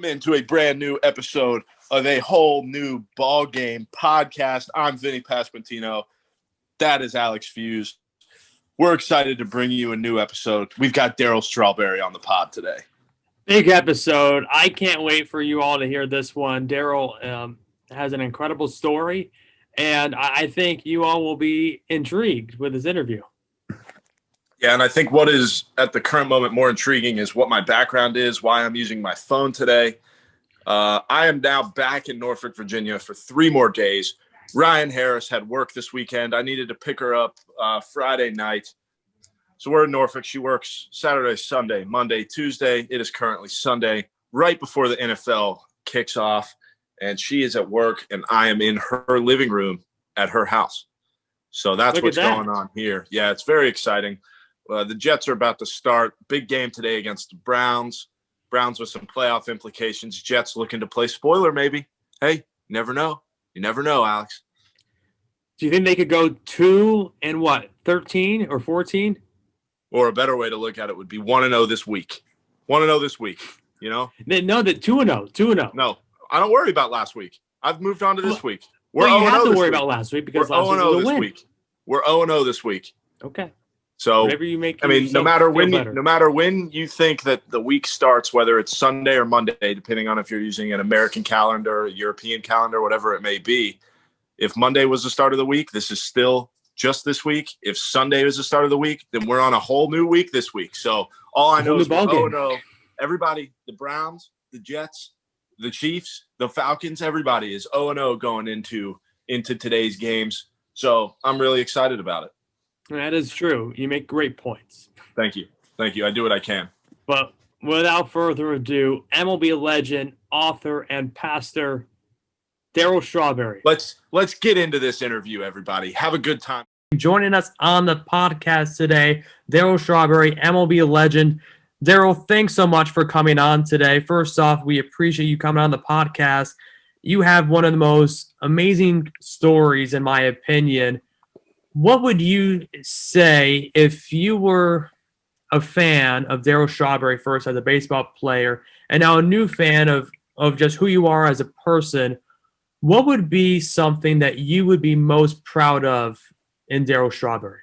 Into a brand new episode of a whole new Ballgame podcast. I'm Vinnie Pasquantino. That is Alex Fuse. We're excited to bring you a new episode. We've got Darryl Strawberry on the pod today. Big episode. I can't wait for you all to hear this one. Darryl has an incredible story, and I think you all will be intrigued with his interview. Yeah, and I think what is at the current moment more intriguing is what my background is, why I'm using my phone today. I am now back in Norfolk, Virginia for 3 more days. Ryan Harris had work this weekend. I needed to pick her up Friday night. So we're in Norfolk. She works Saturday, Sunday, Monday, Tuesday. It is currently Sunday, right before the NFL kicks off. And she is at work, and I am in her living room at her house. So that's what's going on here. Yeah, it's very exciting. The Jets are about to start. Big game today against the Browns. Browns with some playoff implications. Jets looking to play spoiler, maybe. Hey, you never know. You never know, Alex. Do you think they could go 2-13 or 14? Or a better way to look at it would be 1-0 this week. 1-0 this week, you know? No, that 2-0. 2-0. No, I don't worry about last week. I've moved on to this week. We're you have to worry about last week because last week was a win. Week. We're 0-0 this week. Okay. So, whatever you make, no matter when you think that the week starts, whether it's Sunday or Monday, depending on if you're using an American calendar, a European calendar, whatever it may be, if Monday was the start of the week, this is still just this week. If Sunday is the start of the week, then we're on a whole new week this week. So all I know is we're 0-0. Everybody, the Browns, the Jets, the Chiefs, the Falcons, everybody is 0-0 going into today's games. So I'm really excited about it. That is true. You make great points. Thank you. I do what I can. But without further ado, MLB legend, author, and pastor Darryl Strawberry. Let's get into this interview, everybody. Have a good time. Joining us on the podcast today, Darryl Strawberry, MLB legend. Darryl, thanks so much for coming on today. First off, we appreciate you coming on the podcast. You have one of the most amazing stories, in my opinion. What would you say if you were a fan of Darryl Strawberry first as a baseball player and now a new fan of just who you are as a person? What would be something that you would be most proud of in Darryl Strawberry?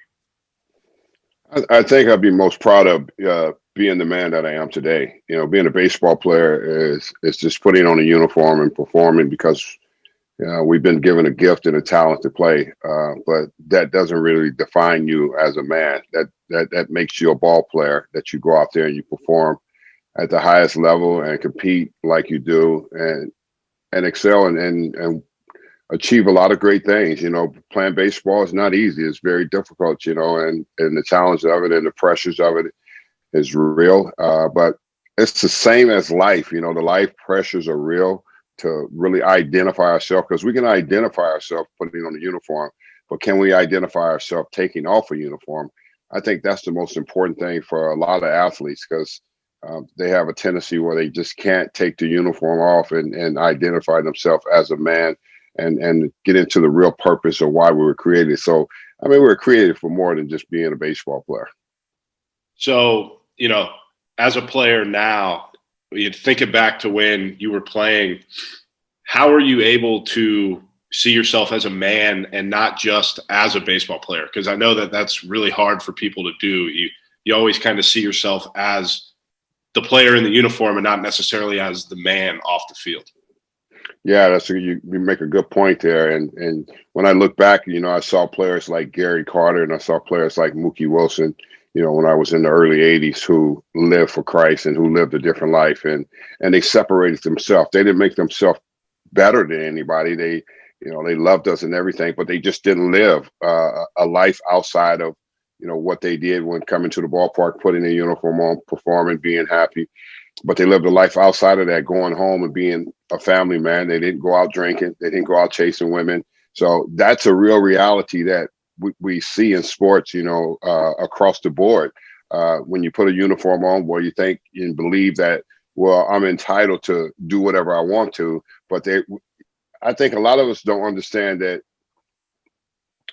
I think I'd be most proud of being the man that I am today. You know, being a baseball player is just putting on a uniform and performing because we've been given a gift and a talent to play, but that doesn't really define you as a man. That makes you a ball player, that you go out there and you perform at the highest level and compete like you do and excel and achieve a lot of great things. You know, playing baseball is not easy. It's very difficult, you know, and the challenge of it and the pressures of it is real. But it's the same as life. You know, the life pressures are real. To really identify ourselves, because we can identify ourselves putting on a uniform, but can we identify ourselves taking off a uniform? I think that's the most important thing for a lot of athletes, because they have a tendency where they just can't take the uniform off and identify themselves as a man and get into the real purpose of why we were created. So, I mean, we were created for more than just being a baseball player. So, you know, as a player now, you think it back to when you were playing, how are you able to see yourself as a man and not just as a baseball player? Because I know that that's really hard for people to do. You always kind of see yourself as the player in the uniform and not necessarily as the man off the field. Yeah, you make a good point there. And when I look back, you know, I saw players like Gary Carter and I saw players like Mookie Wilson, you know, when I was in the early 80s, who lived for Christ and who lived a different life, and they separated themselves. They didn't make themselves better than anybody. They loved us and everything, but they just didn't live a life outside of, you know, what they did when coming to the ballpark, putting a uniform on, performing, being happy. But they lived a life outside of that, going home and being a family man. They didn't go out drinking. They didn't go out chasing women. So that's a real reality that we see in sports, you know, across the board. When you put a uniform on, where you think and believe that, well, I'm entitled to do whatever I want to. But I think a lot of us don't understand that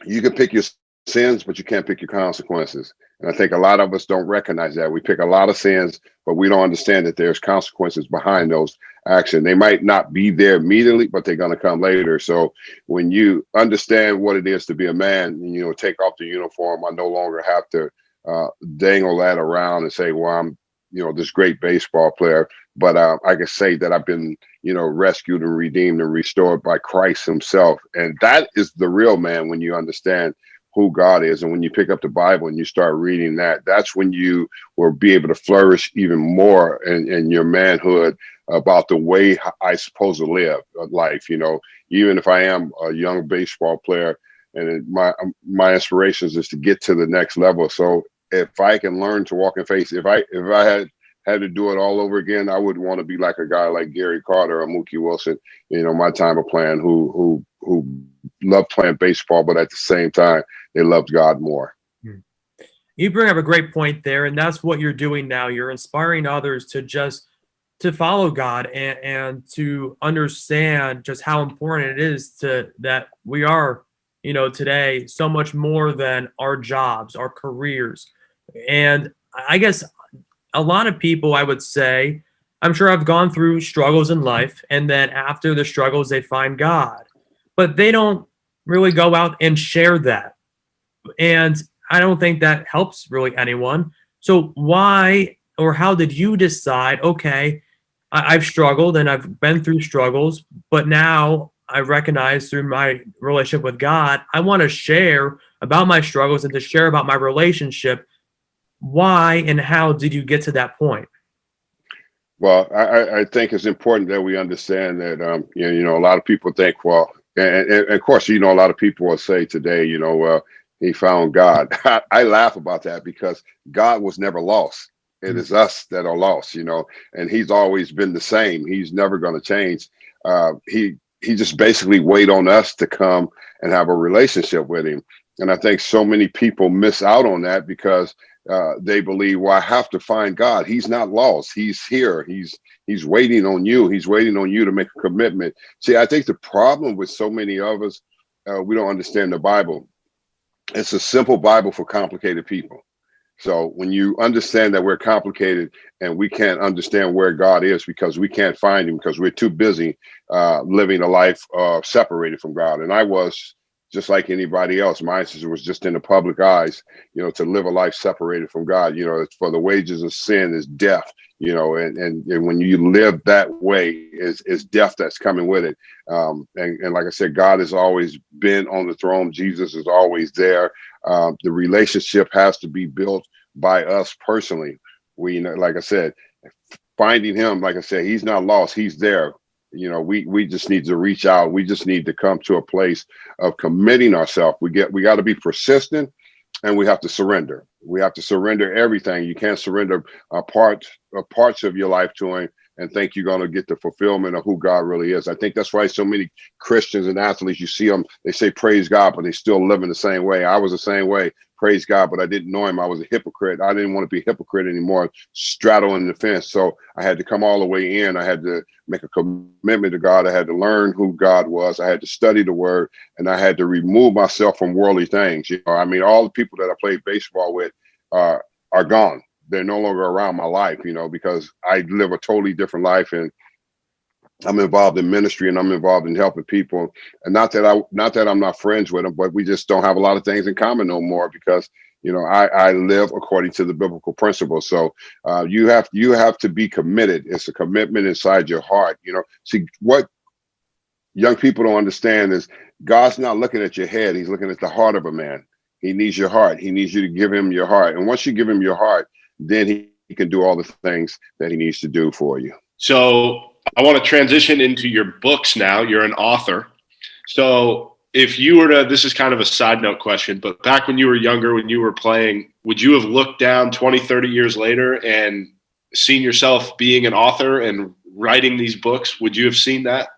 you can pick your sins, but you can't pick your consequences. And I think a lot of us don't recognize that. We pick a lot of sins, but we don't understand that there's consequences behind those actions. They might not be there immediately, but they're going to come later. So when you understand what it is to be a man, you know, take off the uniform, I no longer have to dangle that around and say, well, I'm, you know, this great baseball player. But I can say that I've been, you know, rescued and redeemed and restored by Christ himself. And that is the real man when you understand who God is. And when you pick up the Bible and you start reading that, that's when you will be able to flourish even more in your manhood about the way I supposed to live life. You know, even if I am a young baseball player and my inspirations is to get to the next level. So if I can learn to walk in faith, if I had to do it all over again, I would want to be like a guy like Gary Carter or Mookie Wilson, you know, my time of playing, who loved playing baseball, but at the same time, they loved God more. You bring up a great point there, and that's what you're doing now. You're inspiring others to follow God and to understand just how important it is that we are, you know, today so much more than our jobs, our careers. And I guess a lot of people, I would say, I'm sure I've gone through struggles in life, and then after the struggles, they find God. But they don't really go out and share that. And I don't think that helps really anyone. So why or how did you decide, okay, I've struggled and I've been through struggles, but now I recognize through my relationship with God, I want to share about my struggles and to share about my relationship. Why and how did you get to that point? Well, I think it's important that we understand that, you know, a lot of people think, well, and of course, you know, a lot of people will say today, you know, well, he found God. I laugh about that because God was never lost. It is us that are lost, you know, and he's always been the same. He's never going to change. He just basically wait on us to come and have a relationship with him. And I think so many people miss out on that because they believe, well, I have to find God. He's not lost. He's here. He's waiting on you. He's waiting on you to make a commitment. See, I think the problem with so many of us, we don't understand the Bible. It's a simple Bible for complicated people. So when you understand that we're complicated and we can't understand where God is because we can't find him because we're too busy living a life separated from God. And I was just like anybody else. My answer was just in the public eyes, you know, to live a life separated from God. You know, it's for the wages of sin is death, you know, and when you live that way is death that's coming with it. And like I said, God has always been on the throne. Jesus is always there. The relationship has to be built by us personally. We, like I said, finding him, like I said, he's not lost. He's there. You know, we just need to reach out. We just need to come to a place of committing ourselves. We got to be persistent, and we have to surrender. We have to surrender everything. You can't surrender parts of your life to him and think you're going to get the fulfillment of who God really is. I think that's why so many Christians and athletes, you see them, they say praise God, but they still live in the same way. I was the same way. Praise God, but I didn't know him. I was a hypocrite. I didn't want to be a hypocrite anymore, straddling the fence. So I had to come all the way in. I had to make a commitment to God. I had to learn who God was. I had to study the word, and I had to remove myself from worldly things. You know, I mean, all the people that I played baseball with are gone. They're no longer around my life, you know, because I live a totally different life, and I'm involved in ministry and I'm involved in helping people. And not that I'm not friends with them, but we just don't have a lot of things in common no more because, you know, I live according to the biblical principles. So you have to be committed. It's a commitment inside your heart. You know, see, what young people don't understand is God's not looking at your head. He's looking at the heart of a man. He needs your heart. He needs you to give him your heart. And once you give him your heart, then he can do all the things that he needs to do for you. So I want to transition into your books now. You're an author. So if you were to, this is kind of a side note question, but back when you were younger, when you were playing, would you have looked down 20, 30 years later and seen yourself being an author and writing these books? Would you have seen that?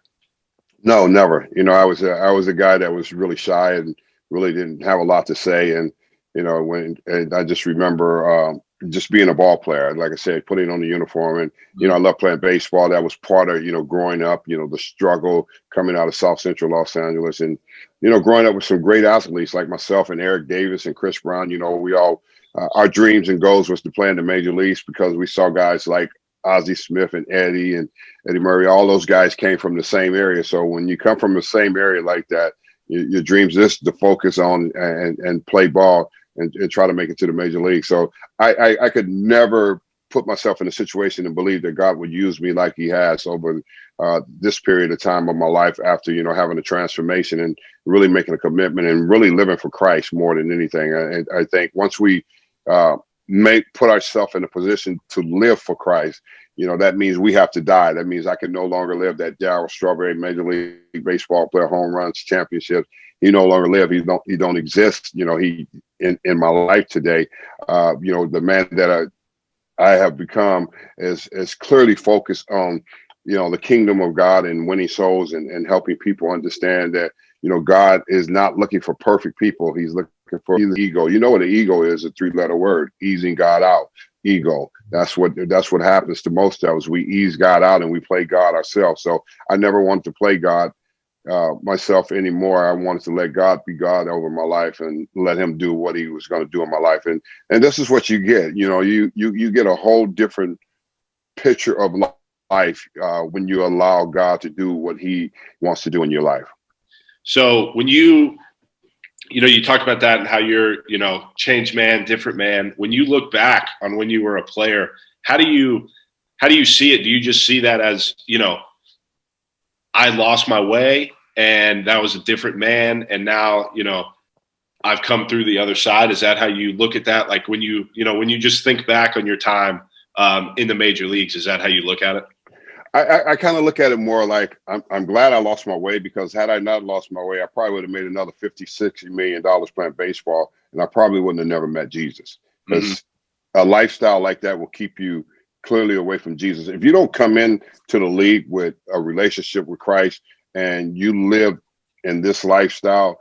No, never. You know, I was a guy that was really shy and really didn't have a lot to say. And, you know, and I just remember just being a ball player, like I said, putting on the uniform. And, you know, I love playing baseball. That was part of, you know, growing up, you know, the struggle coming out of South Central Los Angeles. And, you know, growing up with some great athletes like myself and Eric Davis and Chris Brown, you know, we all our dreams and goals was to play in the major leagues because we saw guys like Ozzie Smith and Eddie Murray. All those guys came from the same area. So when you come from the same area like that, your dreams is to focus on and play ball and try to make it to the major league. So I could never put myself in a situation and believe that God would use me like he has over this period of time of my life after, having a transformation and really making a commitment and really living for Christ more than anything. I think once we put ourselves in a position to live for Christ, that means we have to die. That means I can no longer live that Darryl Strawberry Major League Baseball player, home runs, championships. He no longer live. He don't exist. He in my life today. The man that I have become is clearly focused on, the kingdom of God and winning souls and helping people understand that, God is not looking for perfect people. He's looking for ego. You know what an ego is? A 3-letter word, easing God out. Ego. That's what happens to most of us. We ease God out and we play God ourselves. So I never wanted to play God myself anymore. I wanted to let God be God over my life and let him do what he was going to do in my life. And this is what you get. You get a whole different picture of life when you allow God to do what he wants to do in your life. So when you talk about that and how you're, changed man, different man. When you look back on when you were a player, how do you see it? Do you just see that as, I lost my way and that was a different man, and now, I've come through the other side? Is that how you look at that? Like when you just think back on your time in the major leagues, is that how you look at it? I kind of look at it more like I'm glad I lost my way, because had I not lost my way, I probably would have made another $50-60 million playing baseball, and I probably wouldn't have never met Jesus. Because a lifestyle like that will keep you clearly away from Jesus. If you don't come in to the league with a relationship with Christ and you live in this lifestyle,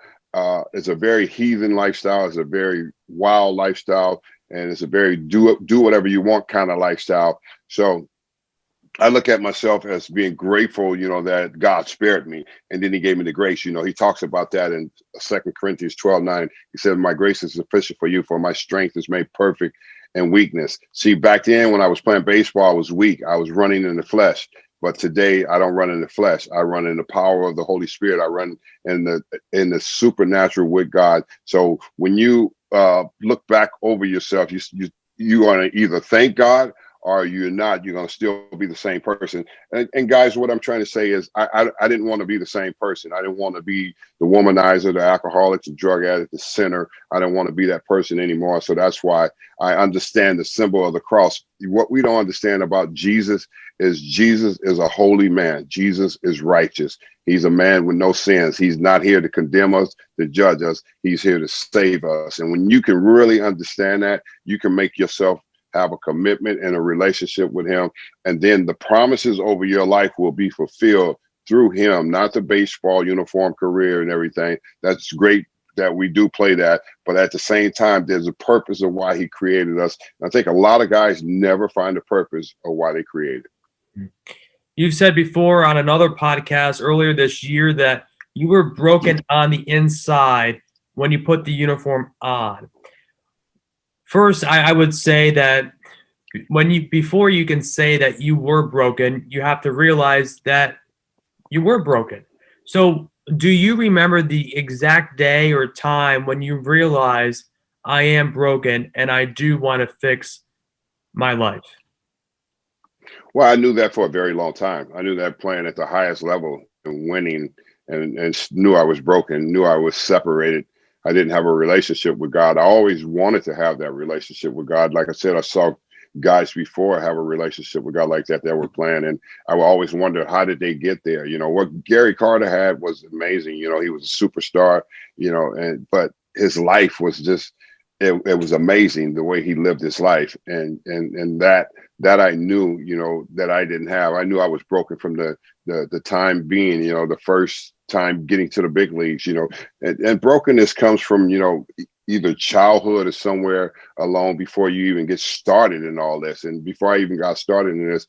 it's a very heathen lifestyle, it's a very wild lifestyle, and it's a very do whatever you want kind of lifestyle. So I look at myself as being grateful, that God spared me, and then he gave me the grace. He talks about that in 2 Corinthians 12:9. He said, my grace is sufficient for you, for my strength is made perfect in weakness. See, back then when I was playing baseball, I was weak. I was running in the flesh. But today I don't run in the flesh. I run in the power of the Holy Spirit. I run in the supernatural with God. So when you look back over yourself, you want to either thank God or you're not. You're going to still be the same person. And guys, what I'm trying to say is I didn't want to be the same person. I didn't want to be the womanizer, the alcoholic, the drug addict, the sinner. I didn't want to be that person anymore. So that's why I understand the symbol of the cross. What we don't understand about Jesus is a holy man. Jesus is righteous. He's a man with no sins. He's not here to condemn us, to judge us. He's here to save us. And when you can really understand that, you can make yourself have a commitment and a relationship with him. And then the promises over your life will be fulfilled through him, not the baseball uniform career and everything. That's great that we do play that. But at the same time, there's a purpose of why he created us. And I think a lot of guys never find the purpose of why they created. You've said before on another podcast earlier this year that you were broken on the inside when you put the uniform on. First, I would say that before you can say that you were broken, you have to realize that you were broken. So do you remember the exact day or time when you realized I am broken and I do want to fix my life? Well, I knew that for a very long time. I knew that playing at the highest level and winning, and knew I was broken, knew I was separated. I didn't have a relationship with God. I always wanted to have that relationship with God. Like I said, I saw guys before have a relationship with God like that were playing, and I would always wonder, how did they get there? What Gary Carter had was amazing. He was a superstar, but his life was just, it was amazing the way he lived his life. And that I knew, that I didn't have. I knew I was broken from the time being, the first time getting to the big leagues, and brokenness comes from, either childhood or somewhere along before you even get started in all this. And before I even got started in this,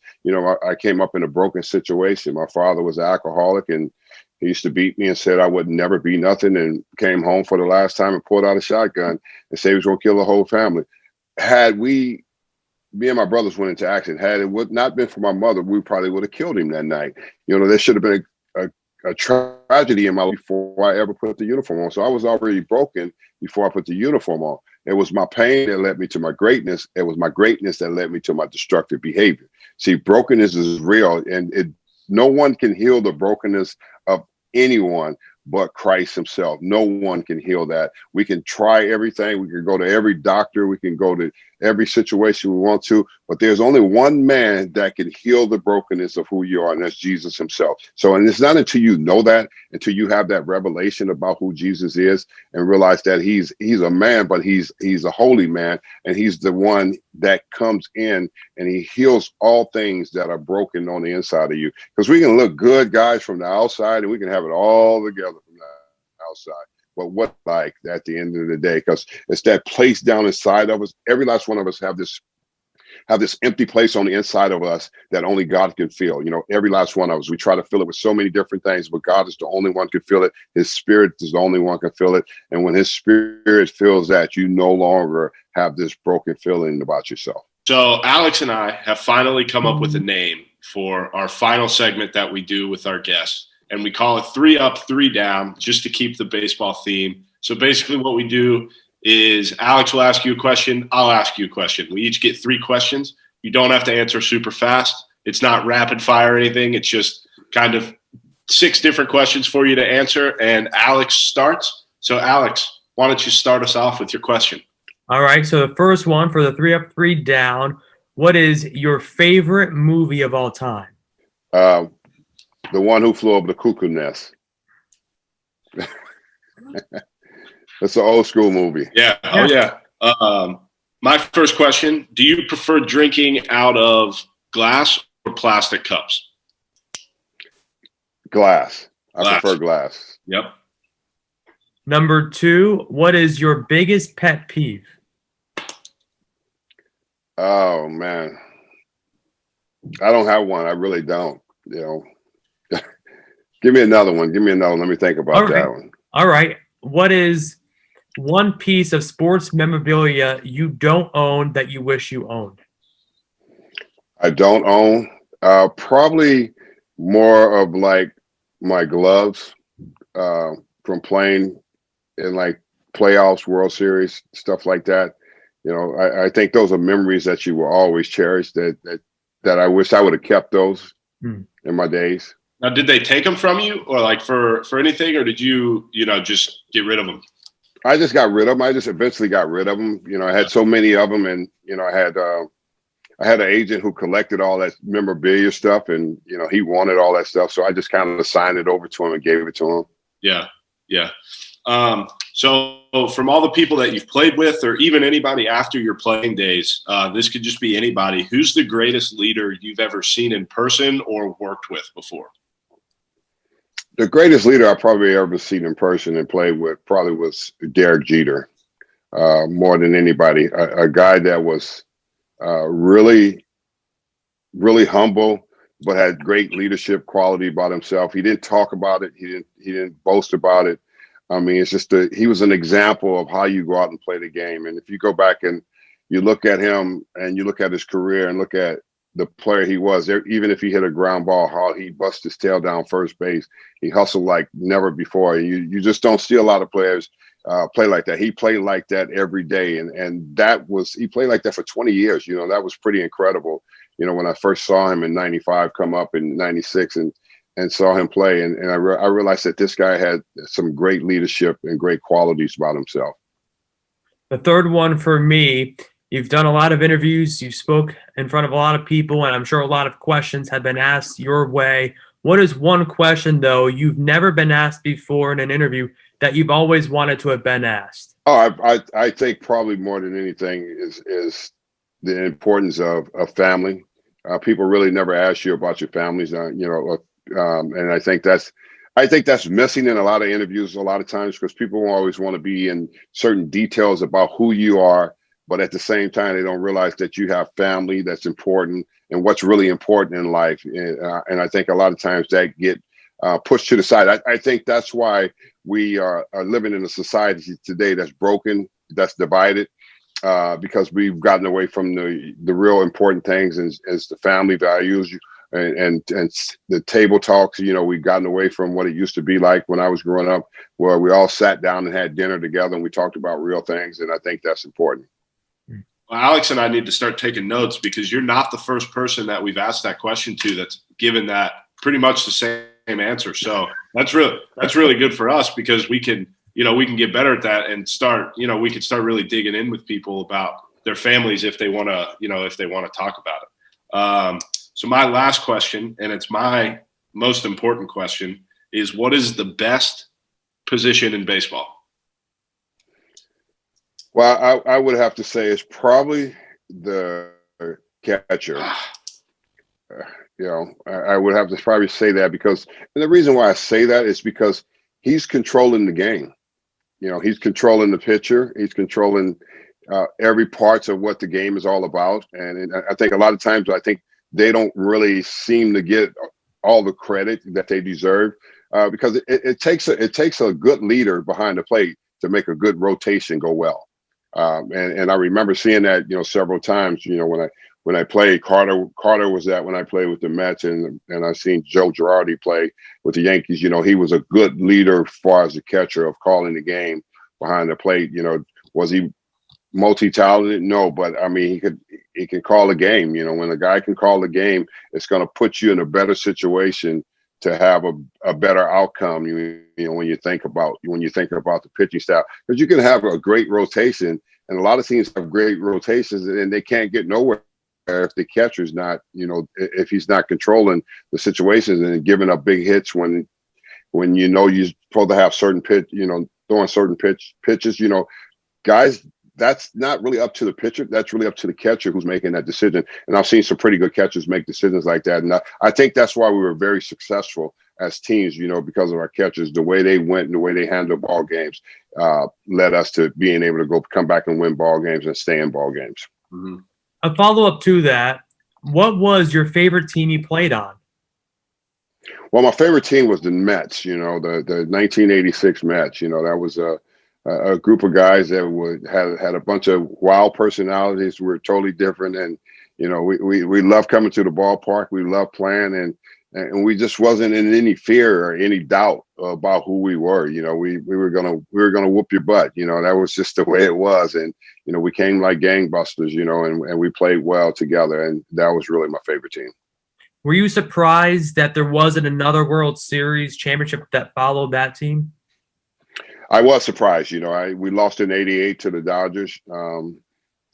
I came up in a broken situation. My father was an alcoholic, and he used to beat me and said I would never be nothing, and came home for the last time and pulled out a shotgun and said he was going to kill the whole family. me and my brothers went into action. Had it would not been for my mother, we probably would have killed him that night. There should have been a tragedy in my life before I ever put the uniform on. So I was already broken before I put the uniform on. It was my pain that led me to my greatness. It was my greatness that led me to my destructive behavior. See, brokenness is real, and no one can heal the brokenness of anyone but Christ himself. No one can heal that. We can try everything. We can go to every doctor. We can go to every situation we want to, but there's only one man that can heal the brokenness of who you are, and that's Jesus himself. So, and it's not until you know that, until you have that revelation about who Jesus is and realize that he's a man, but he's a holy man, and he's the one that comes in and he heals all things that are broken on the inside of you. Because we can look good, guys, from the outside, and we can have it all together from the outside. But what like at the end of the day, because it's that place down inside of us. Every last one of us have this empty place on the inside of us that only God can fill. Every last one of us, we try to fill it with so many different things, but God is the only one can fill it. His spirit is the only one can fill it. And when his spirit fills that, you no longer have this broken feeling about yourself. So Alex and I have finally come up with a name for our final segment that we do with our guests. And we call it 3 Up, 3 Down, just to keep the baseball theme. So basically what we do is Alex will ask you a question. I'll ask you a question. We each get 3 questions. You don't have to answer super fast. It's not rapid fire or anything. It's just kind of 6 different questions for you to answer. And Alex starts. So Alex, why don't you start us off with your question? All right. So the first one for the 3 Up, 3 Down. What is your favorite movie of all time? The One Who Flew Over the Cuckoo Nest. It's an old school movie. Yeah. Oh, yeah. My first question, do you prefer drinking out of glass or plastic cups? Glass. I prefer glass. Yep. Number 2, what is your biggest pet peeve? Oh, man. I don't have one. I really don't. Give me another one. Let me think about that one. All right. What is one piece of sports memorabilia you don't own that you wish you owned? I don't own. Probably more of like my gloves from playing in like playoffs, World Series, stuff like that. I think those are memories that you will always cherish. That I wish I would have kept those in my days. Now, did they take them from you, or like for anything, or did you just get rid of them? I just got rid of them. I just eventually got rid of them. I had so many of them, and I had an agent who collected all that memorabilia stuff, and he wanted all that stuff, so I just kind of signed it over to him and gave it to him. Yeah. So from all the people that you've played with, or even anybody after your playing days, this could just be anybody. Who's the greatest leader you've ever seen in person or worked with before? The greatest leader I probably ever seen in person and played with probably was Derek Jeter, more than anybody. A guy that was really, really humble, but had great leadership quality about himself. He didn't talk about it. He didn't boast about it. I mean, it's just he was an example of how you go out and play the game. And if you go back and you look at him and you look at his career and look at the player he was there, even if he hit a ground ball, how he bust his tail down first base, he hustled like never before. You just don't see a lot of players play like that. He played like that every day, and he played like that for 20 years. That was pretty incredible. When I first saw him in '95, come up in '96, and saw him play, and I realized that this guy had some great leadership and great qualities about himself. The third one for me. You've done a lot of interviews. You spoke in front of a lot of people, and I'm sure a lot of questions have been asked your way. What is one question, though, you've never been asked before in an interview that you've always wanted to have been asked? Oh, I think probably more than anything is the importance of family. People really never ask you about your families, and I think that's missing in a lot of interviews a lot of times, because people always want to be in certain details about who you are. But at the same time, they don't realize that you have family that's important and what's really important in life. And I think a lot of times that get pushed to the side. I think that's why we are living in a society today that's broken, that's divided. because we've gotten away from the real important things as the family values and the table talks. We've gotten away from what it used to be like when I was growing up, where we all sat down and had dinner together and we talked about real things. And I think that's important. Well, Alex and I need to start taking notes, because you're not the first person that we've asked that question to that's given that pretty much the same answer. So that's really good for us, because we can get better at that and start, we could start really digging in with people about their families if they want to talk about it. So my last question, and it's my most important question, is what is the best position in baseball? Well, I would have to say it's probably the catcher. I would have to probably say that, because, and the reason why I say that is because he's controlling the game. He's controlling the pitcher. He's controlling every parts of what the game is all about. And I think a lot of times, they don't really seem to get all the credit that they deserve, because it takes a good leader behind the plate to make a good rotation go well. And I remember seeing that, several times, when I played. Carter was that when I played with the Mets, and I seen Joe Girardi play with the Yankees. He was a good leader as far as the catcher of calling the game behind the plate. Was he multi-talented? No, but I mean, he can call a game. When a guy can call the game, it's going to put you in a better situation to have a better outcome. When you think about the pitching staff, because you can have a great rotation, and a lot of teams have great rotations, and they can't get nowhere if the catcher's not, if he's not controlling the situations and giving up big hits when you're supposed to have certain throwing certain pitches. Guys, that's not really up to the pitcher. That's really up to the catcher who's making that decision. And I've seen some pretty good catchers make decisions like that. And I think that's why we were very successful as teams, because of our catchers. The way they went and the way they handled ball games led us to being able to come back and win ball games and stay in ball games. Mm-hmm. A follow-up to that, what was your favorite team you played on? Well, my favorite team was the Mets, the 1986 Mets. That was a group of guys that had a bunch of wild personalities. We were totally different. And, we loved coming to the ballpark. We loved playing, and we just wasn't in any fear or any doubt about who we were. We were gonna whoop your butt. That was just the way it was. And we came like gangbusters. And we played well together. And that was really my favorite team. Were you surprised that there wasn't another World Series championship that followed that team? I was surprised. We lost in '88 to the Dodgers.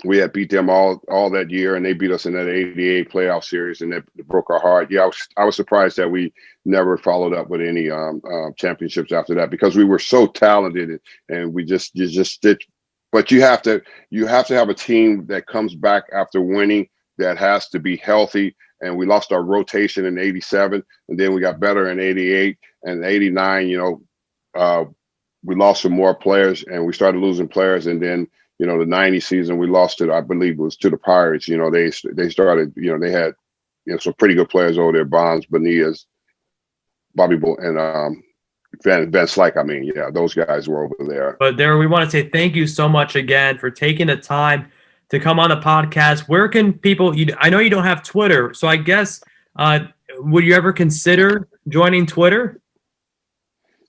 We had beat them all that year, and they beat us in that '88 playoff series, and it broke our heart. Yeah, I was surprised that we never followed up with any championships after that, because we were so talented, and you just did. But you have to have a team that comes back after winning, that has to be healthy. And we lost our rotation in '87, and then we got better in '88 and '89. We lost some more players, and we started losing players, and then the '90 season we lost to, I believe it was to the Pirates. They started, they had some pretty good players over there: Bonds, Benitez, Bobby Bull, and Ben Slyke. Those guys were over there. But Darryl, we want to say thank you so much again for taking the time to come on the podcast. Where can people? I know you don't have Twitter, so I guess would you ever consider joining Twitter?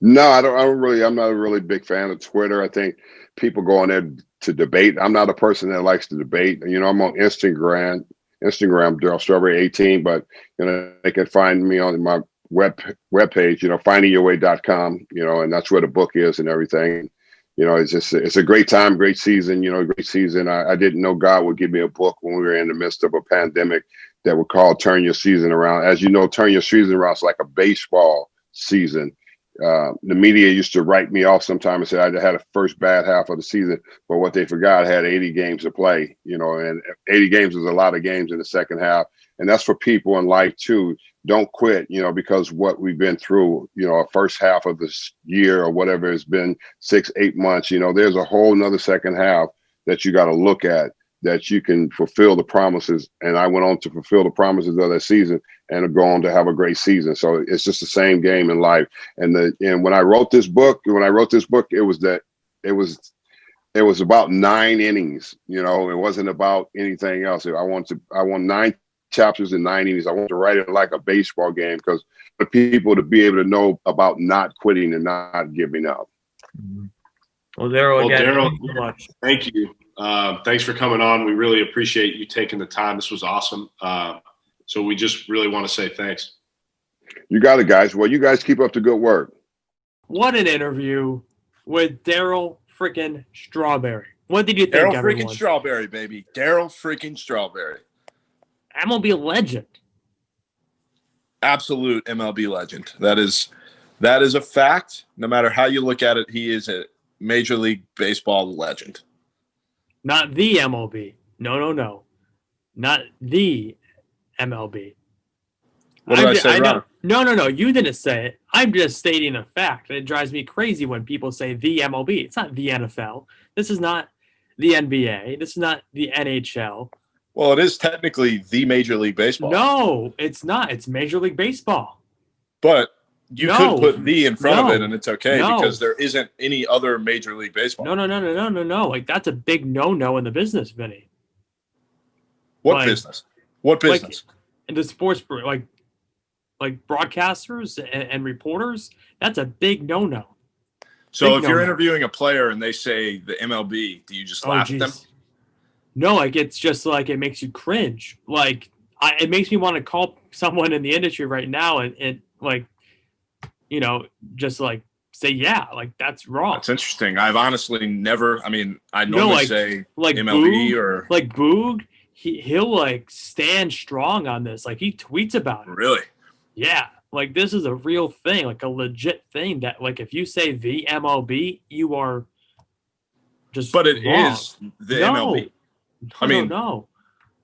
No, I don't really. I'm not a really big fan of Twitter. I think people go on there to debate. I'm not a person that likes to debate. I'm on Instagram, Darryl Strawberry 18. But they can find me on my webpage, findingyourway.com. And that's where the book is and everything. It's a great time, great season. Great season. I didn't know God would give me a book when we were in the midst of a pandemic that would call "Turn Your Season Around." As you know, "Turn Your Season Around" is like a baseball season. The media used to write me off sometimes and say I had a first bad half of the season, but what they forgot, I had 80 games to play, and 80 games is a lot of games in the second half. And that's for people in life too. Don't quit, because what we've been through, a first half of this year or whatever it's been 6-8 months, there's a whole nother second half that you got to look at, that you can fulfill the promises. And I went on to fulfill the promises of that season and go on to have a great season. So it's just the same game in life. And when I wrote this book, it it was about 9 innings. You know, it wasn't about anything else. I won 9 chapters in 9 innings. I want to write it like a baseball game because for people to be able to know about not quitting and not giving up. Well, Darryl, again, Darryl, thank you so much. Thank you. Thanks for coming on. We really appreciate you taking the time. This was awesome. So we just really want to say thanks. You got it, guys. Well, you guys keep up the good work. What an interview with Darryl freaking Strawberry. What did you think, Darryl everyone? freaking Strawberry, baby. Darryl freaking Strawberry. MLB legend. Absolute MLB legend. That is a fact. No matter how you look at it, he is a Major League Baseball legend. Not the MLB. No. Not the MLB. What did I say wrong? No. You didn't say it. I'm just stating a fact. It drives me crazy when people say the MLB. It's not the NFL. This is not the NBA. This is not the NHL. Well, it is technically the Major League Baseball. No, it's not. It's Major League Baseball. But you could put the in front of it and it's okay No. because there isn't any other Major League Baseball. No. Like, that's a big no in the business, Vinny. What business? What business? Like, in the sports, like broadcasters and reporters, that's a big no. So big if you're no-no. interviewing a player and they say the MLB, do you just laugh at them? No, like, it's just like it makes you cringe. Like, it makes me want to call someone in the industry right now and like, you know, just like say, yeah, like that's wrong. That's interesting. I've honestly never. I mean, I normally say like MLB Boog, or like Boog. He'll like stand strong on this. Like, he tweets about it. Really. Yeah, like this is a real thing, like a legit thing that, like, if you say the MLB, you are just But it wrong. is the MLB. I mean, no.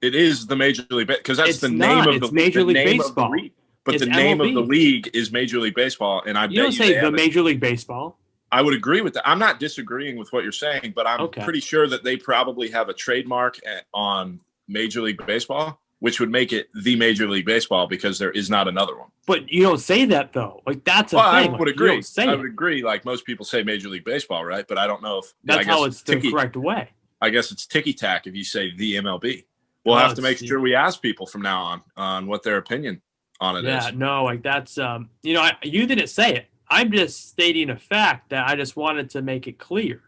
It is the Major League because that's It's the not. name of It's the Major League name Baseball. Of the league. But It's the name of the MLB. league is Major League Baseball, and I You bet don't you say they the have it. Major League Baseball. I would agree with that. I'm not disagreeing with what you're saying, but I'm pretty sure that they probably have a trademark on Major League Baseball, which would make it the Major League Baseball because there is not another one. But you don't say that though. Like, that's a thing. I would Like, agree. You don't say I would agree. Like, most people say Major League Baseball, right? But I don't know if that's how it's the correct way. I guess it's ticky tack if you say the MLB. We'll have to make sure we ask people from now on what their opinion on it is. Yeah, no, like that's you know, you didn't say it. I'm just stating a fact that I just wanted to make it clear.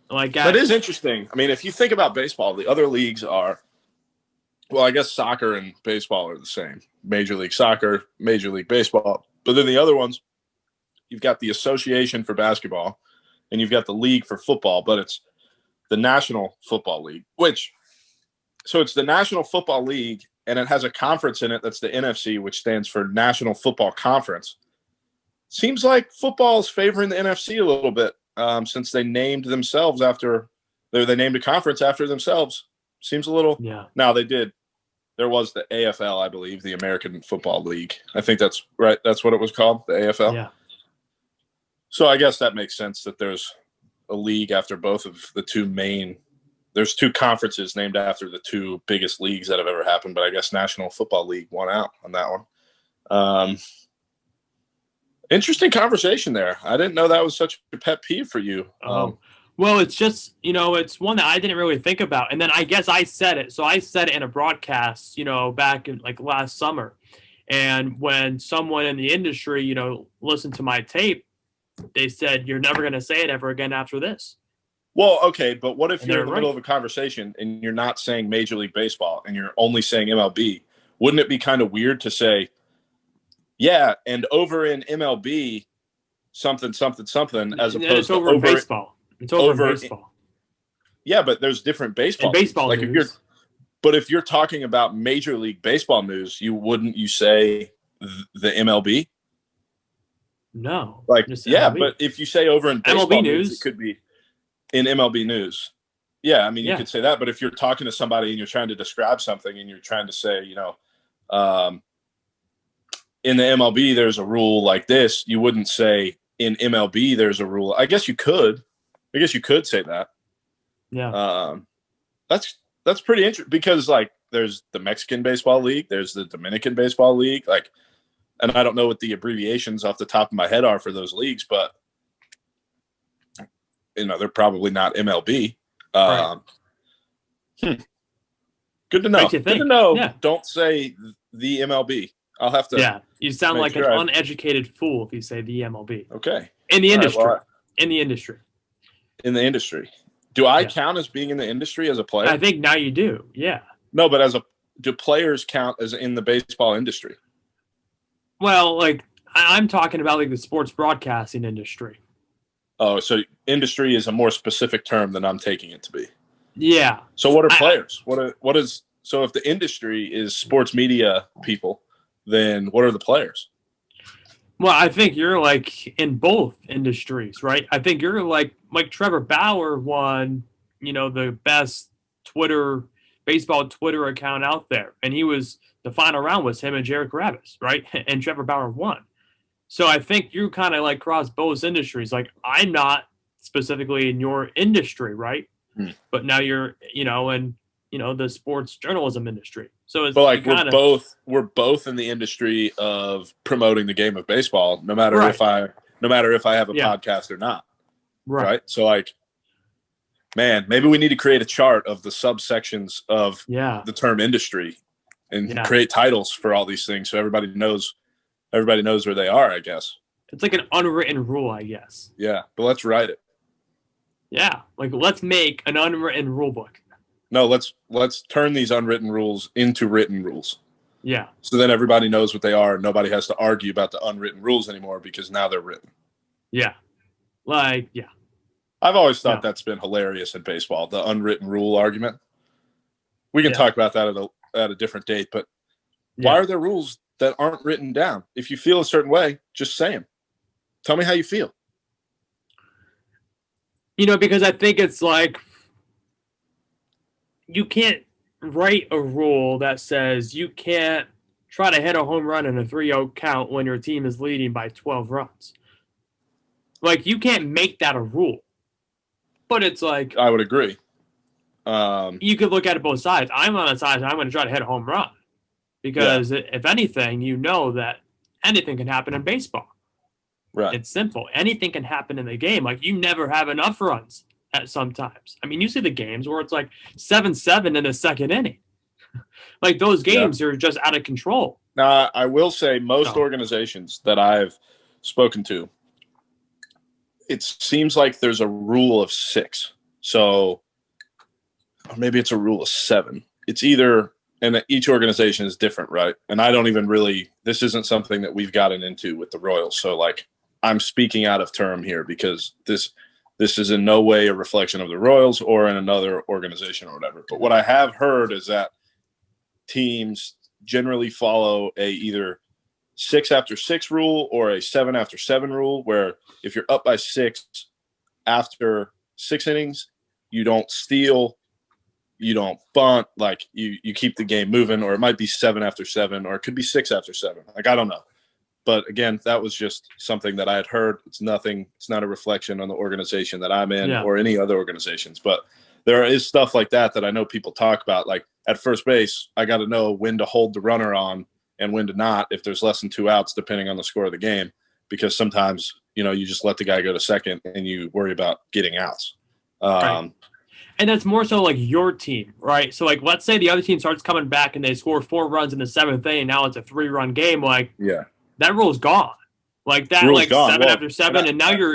Like, that is interesting. I mean, if you think about baseball, the other leagues are, well, I guess soccer and baseball are the same. Major League Soccer, Major League Baseball. But then the other ones, you've got the Association for Basketball, and you've got the League for Football, but it's the National Football League, so it's the National Football League, and it has a conference in it that's the NFC, which stands for National Football Conference. Seems like football is favoring the NFC a little bit since they named themselves they named a conference after themselves. Seems a little. Yeah. Now they did. There was the AFL, I believe, the American Football League. I think that's right. That's what it was called, the AFL. Yeah. So I guess that makes sense that there's a league after both of the two main. There's two conferences named after the two biggest leagues that have ever happened, but I guess National Football League won out on that one. Interesting conversation there. I didn't know that was such a pet peeve for you. Well, it's just, you know, it's one that I didn't really think about. And then I guess I said it. So I said it in a broadcast, you know, back in like last summer. And when someone in the industry, you know, listened to my tape, they said, you're never going to say it ever again after this. Well, okay, but what if And you're they're in the middle of a conversation and you're not saying Major League Baseball and you're only saying MLB? Wouldn't it be kind of weird to say, yeah, and over in MLB, something, as opposed to over in baseball? It's over in baseball. Yeah, but there's different baseball. Baseball like news. if you're talking about Major League Baseball news, you say the MLB? No. Like, yeah, MLB. but if you say over in baseball MLB news, news, it could be in MLB news. Yeah, I mean, you Yeah. could say that, but if you're talking to somebody and you're trying to describe something and you're trying to say, you know, in the MLB, there's a rule like this, you wouldn't say in MLB, there's a rule. I guess you could say that. Yeah. That's pretty interesting because, like, there's the Mexican Baseball League, there's the Dominican Baseball League, like, and I don't know what the abbreviations off the top of my head are for those leagues, but they're probably not MLB. Right. Good to know. Makes you Good to think. know. Yeah. Don't say the MLB. I'll have to. Yeah, you sound make like sure an uneducated fool if you say the MLB. Okay. In the All right, industry. well, In the industry. in the industry. Do I Yeah. count as being in the industry as a player? I think now you do. Yeah. No, but do players count as in the baseball industry? Well, like I'm talking about like the sports broadcasting industry. Oh, so industry is a more specific term than I'm taking it to be. Yeah. So what are players? So if the industry is sports media people, then what are the players? Well, I think you're like in both industries, right? I think you're like Trevor Bauer won, the best baseball Twitter account out there. And the final round was him and Jared Gravis, right? And Trevor Bauer won. So I think you kind of like cross both industries. Like I'm not specifically in your industry, right? But now you're, in the sports journalism industry. So it's we're both in the industry of promoting the game of baseball, no matter if I have a podcast or not. Right. So like, man, maybe we need to create a chart of the subsections of the term industry and create titles for all these things so everybody knows where they are, I guess. It's like an unwritten rule, I guess. Yeah, but let's write it. Yeah, like let's make an unwritten rule book. No, let's turn these unwritten rules into written rules. Yeah. So then everybody knows what they are and nobody has to argue about the unwritten rules anymore because now they're written. Yeah. I've always thought that's been hilarious in baseball, the unwritten rule argument. We can talk about that at a different date, but why are there rules that aren't written down? If you feel a certain way, just say them. Tell me how you feel. Because I think it's like you can't write a rule that says you can't try to hit a home run in a 3-0 count when your team is leading by 12 runs. Like, you can't make that a rule. But it's like... I would agree. You could look at it both sides. I'm on the side, I'm going to try to hit a home run. Because if anything, you know that anything can happen in baseball. Right. It's simple. Anything can happen in the game. Like, you never have enough runs at sometimes. I mean, you see the games where it's like 7-7 in the second inning. Like, those games are just out of control. Now, I will say most organizations that I've spoken to, it seems like there's a rule of 6. So, or maybe it's a rule of 7. It's either, and each organization is different, right? And I don't even really, this isn't something that we've gotten into with the Royals. So, like, I'm speaking out of term here because this is in no way a reflection of the Royals or in another organization or whatever. But what I have heard is that teams generally follow a either 6 after 6 rule or a 7 after 7 rule, where if you're up by 6 after 6 innings, you don't steal, you don't bunt, like you keep the game moving, or it might be 7 after 7, or it could be 6 after 7. Like, I don't know. But again, that was just something that I had heard. It's not a reflection on the organization that I'm in or any other organizations. But there is stuff like that I know people talk about. Like at first base, I got to know when to hold the runner on and when to not if there's less than 2 outs, depending on the score of the game. Because sometimes, you just let the guy go to second and you worry about getting outs. Right. And that's more so like your team, right? So, like, let's say the other team starts coming back and they score 4 runs in the 7th inning. Now it's a 3-run game. Like, that rule's gone. Like that, like gone. 7 after 7, and now you're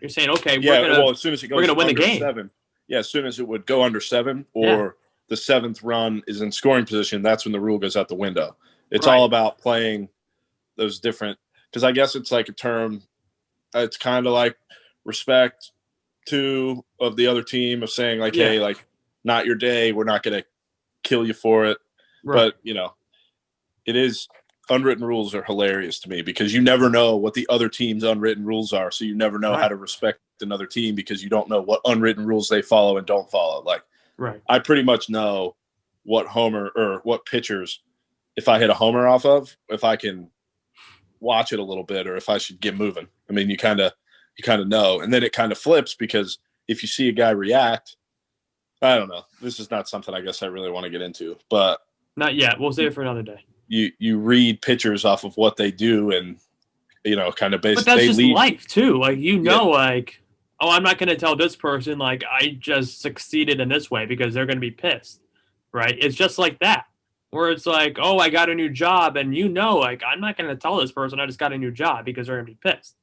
saying, okay, as soon as it goes, we're gonna win the game. 7, as soon as it would go under 7, or the 7th run is in scoring position, that's when the rule goes out the window. It's all about playing those different. Because I guess it's like a term. It's kind of like respect of the other team of saying like, hey, like, not your day. We're not going to kill you for it. Right. But it is. Unwritten rules are hilarious to me because you never know what the other team's unwritten rules are. So you never know how to respect another team because you don't know what unwritten rules they follow and don't follow. Like, I pretty much know what homer or what pitchers, if I hit a homer off of, if I can watch it a little bit or if I should get moving. I mean, you kind of know. And then it kind of flips because if you see a guy react, I don't know. This is not something I guess I really want to get into, but not yet. We'll save it for another day. You read pitchers off of what they do and kind of basically. But that's just life too. Like like oh, I'm not going to tell this person like I just succeeded in this way because they're going to be pissed, right? It's just like that, where it's like, oh, I got a new job, and like I'm not going to tell this person I just got a new job because they're going to be pissed,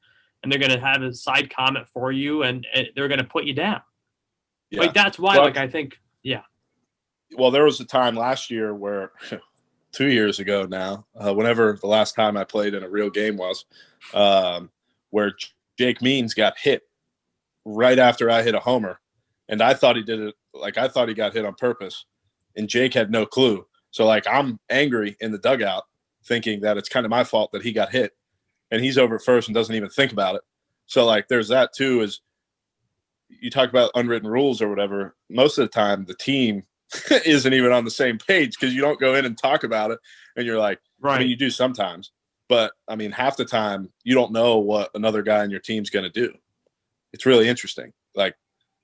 and they're going to have a side comment for you, and they're going to put you down. Yeah. Like that's why, well, like I think, yeah. Well, there was a time last year where 2 years ago now, whenever the last time I played in a real game was, where Jake Means got hit right after I hit a homer, and I thought he did it. Like I thought he got hit on purpose, and Jake had no clue. So like I'm angry in the dugout, thinking that it's kind of my fault that he got hit, and he's over at first and doesn't even think about it. So like there's that too. Is you talk about unwritten rules or whatever. Most of the time, the team isn't even on the same page because you don't go in and talk about it, and you're like, Right. I mean, you do sometimes, but I mean, half the time you don't know what another guy on your team's going to do. It's really interesting. Like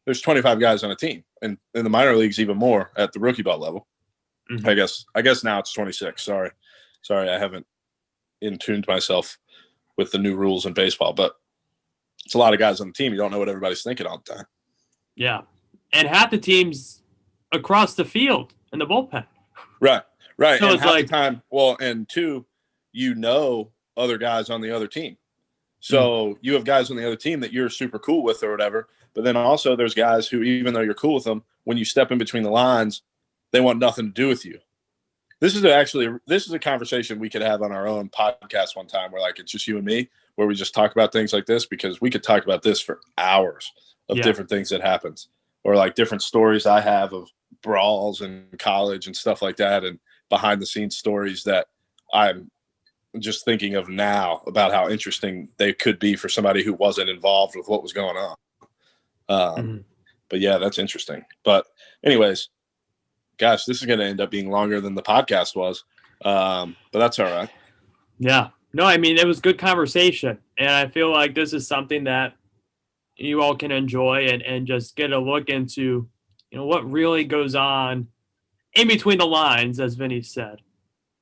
there's 25 guys on a team, and in the minor leagues, even more at the rookie ball level. Mhm. I guess now it's 26. Sorry. I haven't in tuned myself with the new rules in baseball, but it's a lot of guys on the team. You don't know what everybody's thinking all the time. Yeah. And half the teams across the field in the bullpen. Right. So and it's half like, the time, well, and two, other guys on the other team. So you have guys on the other team that you're super cool with or whatever. But then also there's guys who, even though you're cool with them, when you step in between the lines, they want nothing to do with you. This is a conversation we could have on our own podcast one time where like it's just you and me, where we just talk about things like this, because we could talk about this for hours of different things that happens, or like different stories I have of brawls in college and stuff like that, and behind the scenes stories that I'm just thinking of now about how interesting they could be for somebody who wasn't involved with what was going on. But yeah, that's interesting. But anyways, gosh, this is going to end up being longer than the podcast was. But that's all right. Yeah. No, I mean, it was good conversation. And I feel like this is something that you all can enjoy and just get a look into, what really goes on in between the lines, as Vinnie said.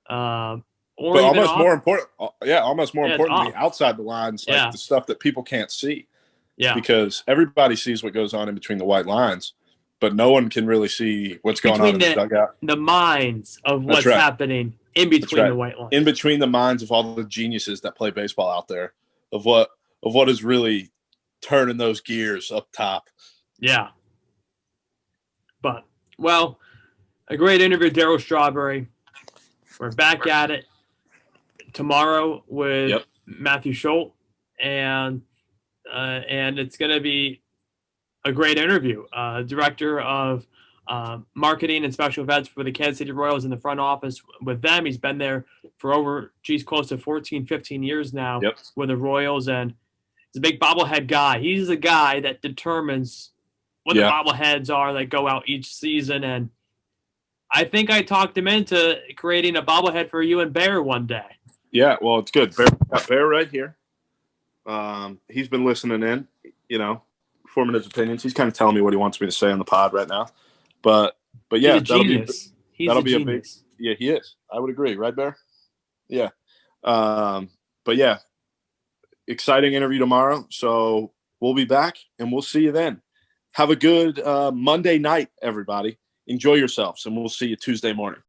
Or but even almost more important. Almost more importantly, off. outside the lines, like the stuff that people can't see. Yeah. Because everybody sees what goes on in between the white lines, but no one can really see what's going on in the dugout. The minds of what's happening in between the white lines. In between the minds of all the geniuses that play baseball out there, of what is really turning those gears up top. Yeah. But, well, a great interview, Darryl Strawberry. We're back at it tomorrow with Matthew Schultz, and it's going to be a great interview. Director of marketing and special events for the Kansas City Royals in the front office with them. He's been there for close to 14, 15 years now with the Royals, and he's a big bobblehead guy. He's a guy that determines what the bobbleheads are that go out each season, and I think I talked him into creating a bobblehead for you and Bear one day. Yeah, well, it's good. Got Bear right here. He's been listening in, forming his opinions. He's kind of telling me what he wants me to say on the pod right now. But yeah, he's a genius. That'll be a big. Yeah, he is. I would agree, right, Bear? Yeah. But yeah, exciting interview tomorrow. So we'll be back, and we'll see you then. Have a good Monday night, everybody. Enjoy yourselves, and we'll see you Tuesday morning.